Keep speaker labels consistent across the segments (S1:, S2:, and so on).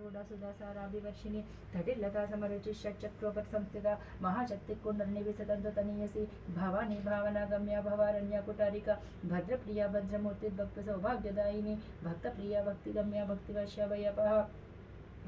S1: रूढ़ा सुधासाराभिवर्षिणी तटिलता समरुचि षट्चक्रोपर संस्थिता महाशक्ति कुंडलिनी भवानी भावना गम्या भवारण्य कुटारिका भद्रप्रिया भद्रमूर्ति भक्त सौभाग्यदायिनी भक्तप्रिया भक्तिगम्या भक्तिवर्षभयपः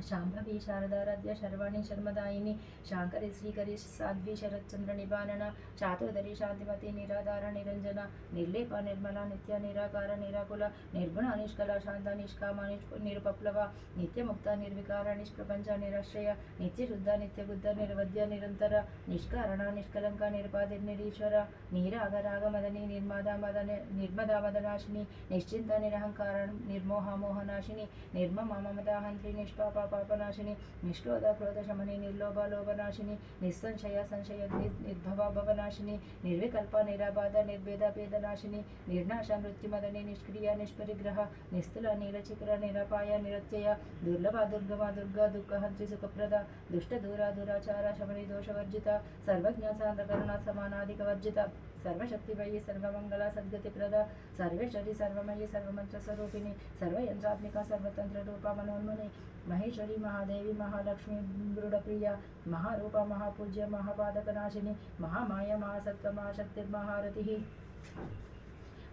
S1: शांभवी शारदाराध्य शर्वाणी शर्मदायिनी शांकरी श्रीकरी साध्वी शरच्चंद्र निबानना चातुर्धरी शांतिमती निराधार निरंजना निर्लेपा निर्मला नित्य निराकार निराकुला निर्गुण निष्कला शांता निष्कामा निरुपप्लवा नित्यमुक्ता निर्विकार निष्प्रपंच निराश्रय नित्यशुद्ध नित्यबुद्ध निर्वद्य निरंतर निष्कारण निष्कलंक निरुपाधिर निरीश्वर नीरागरागमदनी निर्मदा मदनाशिनी निश्चिंत निरहंकार निर्मोह मोहनाशिनी निर्ममा ममता हंत्री निष्पापा पापनाशिनी निष्क्रोध क्रोध शमनी निर्लोभ लोभनाशिनी निस्संशय संशय निर्भवा भवनाशिनी निर्विकल्प निराबाध निर्भेद भेदनाशिनी निर्नाश मृत्युमदनी निष्क्रिय निष्परिग्रह निस्तुल नीलचिकर निरपाय निरत्यय दुर्लभ दुर्गमा दुर्गा दुःखहंत्री सुखप्रदा दुष्ट दूरा दुराचार शमनी दोषवर्जिता सर्वज्ञ सान्द्रकरुणा समानाधिकवर्जिता सर्वशक्तिमयी सर्वमंगला सद्गतिप्रदा सर्वेश्वरी सर्वमयी सर्वमंत्र स्वरूपिणी सर्वयंत्रात्मिका सर्वतंत्र रूपा मनोन्मुनि महेश्वरी महादेवी महालक्ष्मी मृडप्रिया महारूपा महापूज्य महापादकनाशिनी महामाया महासत्व महाशक्तिर्महारतिः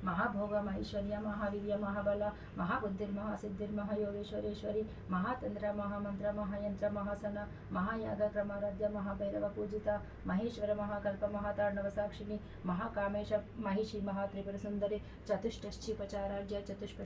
S1: महाभोग महेश्वर्य महावीर्य महाबला महाबुद्धिर्महासिद्धिर् महायोगेश्वरेश्वरी महातंत्र महामंत्र महायंत्र महासन महायाग क्रमाराध्य महाभैरव पूजिता महेश्वर महाकल्प महातांडव साक्षिणी महाकामेश महिषी महात्रिपुर सुंदरी चतुष्टश्चिपचाराज्य चतुष्प